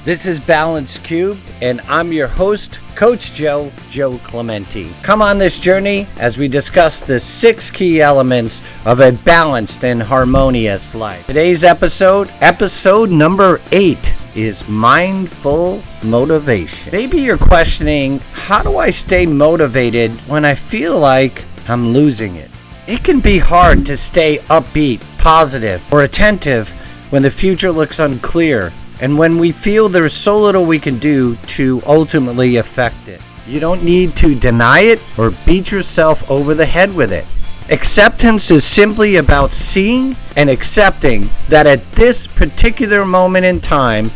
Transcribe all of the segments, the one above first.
This is Balance Cubed, and I'm your host, Coach Joe Clementi. Come on this journey as we discuss the 6 key elements of a balanced and harmonious life. Today's episode number 8, is mindful motivation. Maybe you're questioning, how do I stay motivated when I feel like I'm losing it? It can be hard to stay upbeat, positive, or attentive when the future looks unclear, and when we feel there's so little we can do to ultimately affect it. You don't need to deny it or beat yourself over the head with it. Acceptance is simply about seeing and accepting that at this particular moment in time,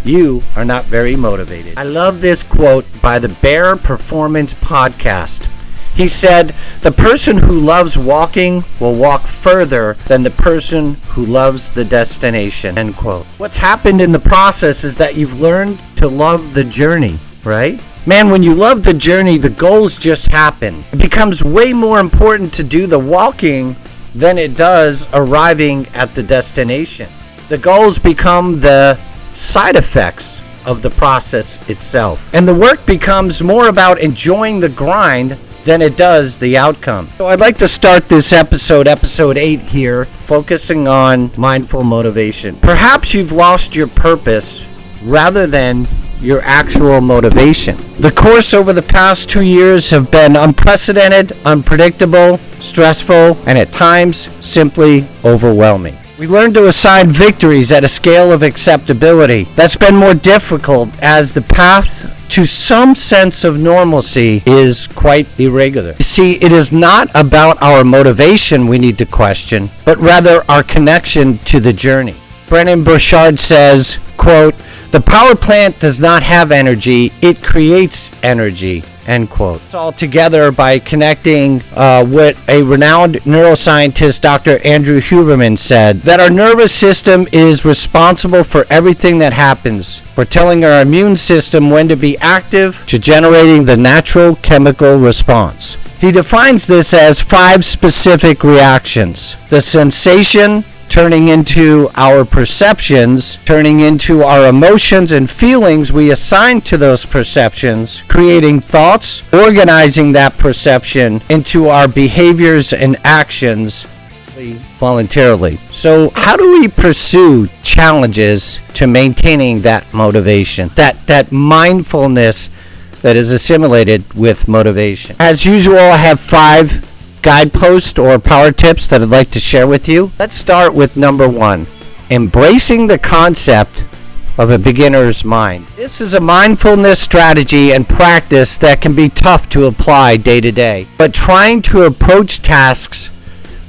you are not very motivated. I love this quote by the Bear Performance Podcast. He said, "The person who loves walking will walk further than the person who loves the destination." End quote. What's happened in the process is that you've learned to love the journey, right? Man, when you love the journey, the goals just happen. It becomes way more important to do the walking than it does arriving at the destination. The goals become the side effects of the process itself. And the work becomes more about enjoying the grind than it does the outcome. So I'd like to start this episode 8 here, focusing on mindful motivation. Perhaps you've lost your purpose rather than your actual motivation. The course over the past 2 years have been unprecedented, unpredictable, stressful, and at times simply overwhelming. We learned to assign victories at a scale of acceptability that's been more difficult as the path to some sense of normalcy is quite irregular. You see, it is not about our motivation we need to question, but rather our connection to the journey. Brendon Burchard says, quote, "The power plant does not have energy, it creates energy." End quote. It's all together by connecting what a renowned neuroscientist, Dr. Andrew Huberman, said, that our nervous system is responsible for everything that happens. We're telling our immune system when to be active, to generating the natural chemical response. He defines this as 5 specific reactions: the sensation, turning into our perceptions, turning into our emotions and feelings we assign to those perceptions, creating thoughts, organizing that perception into our behaviors and actions voluntarily. So how do we pursue challenges to maintaining that motivation, that mindfulness that is assimilated with motivation? As usual, I have 5 guideposts or power tips that I'd like to share with you. Let's start with number 1, embracing the concept of a beginner's mind. This is a mindfulness strategy and practice that can be tough to apply day to day, but trying to approach tasks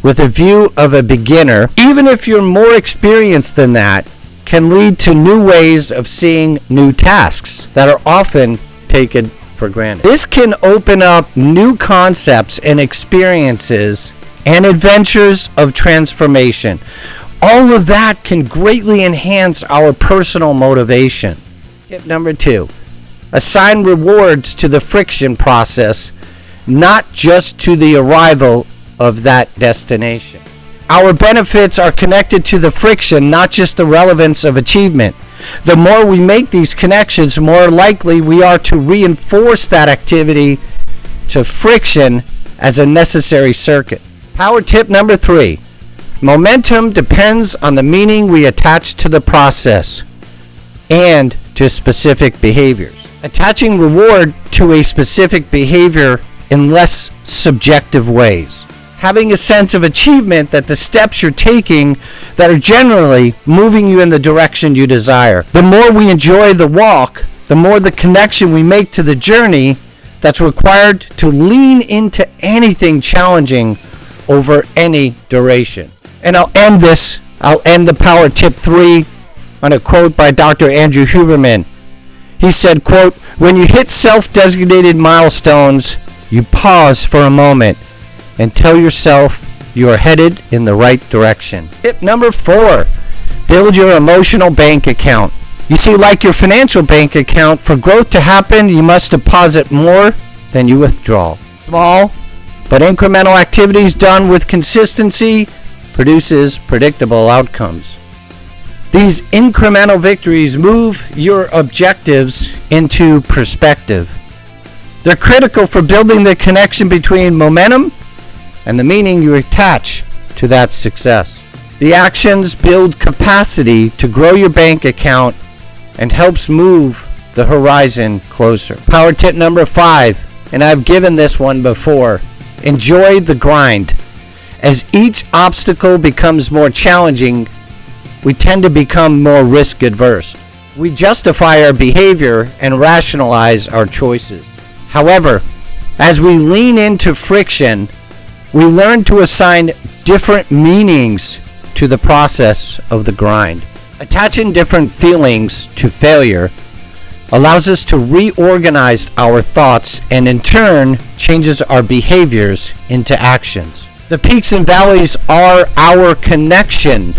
with a view of a beginner, even if you're more experienced than that, can lead to new ways of seeing new tasks that are often taken for granted. This can open up new concepts and experiences and adventures of transformation. All of that can greatly enhance our personal motivation. Tip number 2, assign rewards to the friction process, not just to the arrival of that destination. Our benefits are connected to the friction, not just the relevance of achievement. The more we make these connections, more likely we are to reinforce that activity to friction as a necessary circuit. Power tip number 3. Momentum depends on the meaning we attach to the process and to specific behaviors. Attaching reward to a specific behavior in less subjective ways. Having a sense of achievement that the steps you're taking that are generally moving you in the direction you desire. The more we enjoy the walk, the more the connection we make to the journey that's required to lean into anything challenging over any duration. And I'll end the power tip 3 on a quote by Dr. Andrew Huberman. He said, quote, "When you hit self-designated milestones, you pause for a moment and tell yourself you are headed in the right direction." Tip number 4, build your emotional bank account. You see, like your financial bank account, for growth to happen, you must deposit more than you withdraw. Small but incremental activities done with consistency produces predictable outcomes. These incremental victories move your objectives into perspective. They're critical for building the connection between momentum and the meaning you attach to that success. The actions build capacity to grow your bank account and helps move the horizon closer. Power tip number 5, and I've given this one before. Enjoy the grind. As each obstacle becomes more challenging, we tend to become more risk adverse. We justify our behavior and rationalize our choices. However, as we lean into friction, we learn to assign different meanings to the process of the grind. Attaching different feelings to failure allows us to reorganize our thoughts and in turn changes our behaviors into actions. The peaks and valleys are our connection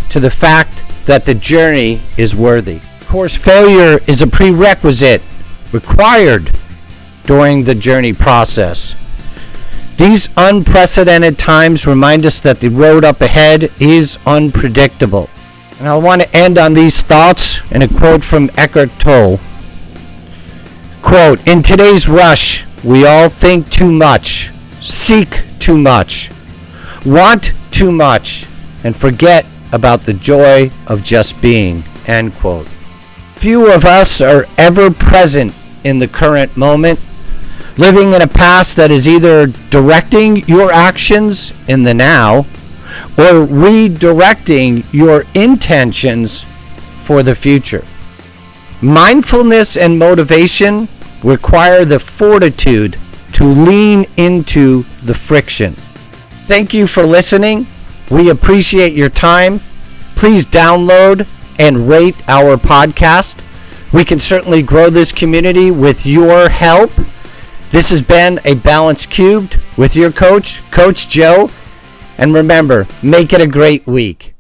to the fact that the journey is worthy. Of course, failure is a prerequisite required during the journey process. These unprecedented times remind us that the road up ahead is unpredictable. And I want to end on these thoughts in a quote from Eckhart Tolle. Quote, "In today's rush, we all think too much, seek too much, want too much, and forget about the joy of just being." End quote. Few of us are ever present in the current moment, living in a past that is either directing your actions in the now or redirecting your intentions for the future. Mindfulness and motivation require the fortitude to lean into the friction. Thank you for listening. We appreciate your time. Please download and rate our podcast. We can certainly grow this community with your help. This has been a Balance Cubed with your coach, Coach Joe. And remember, make it a great week.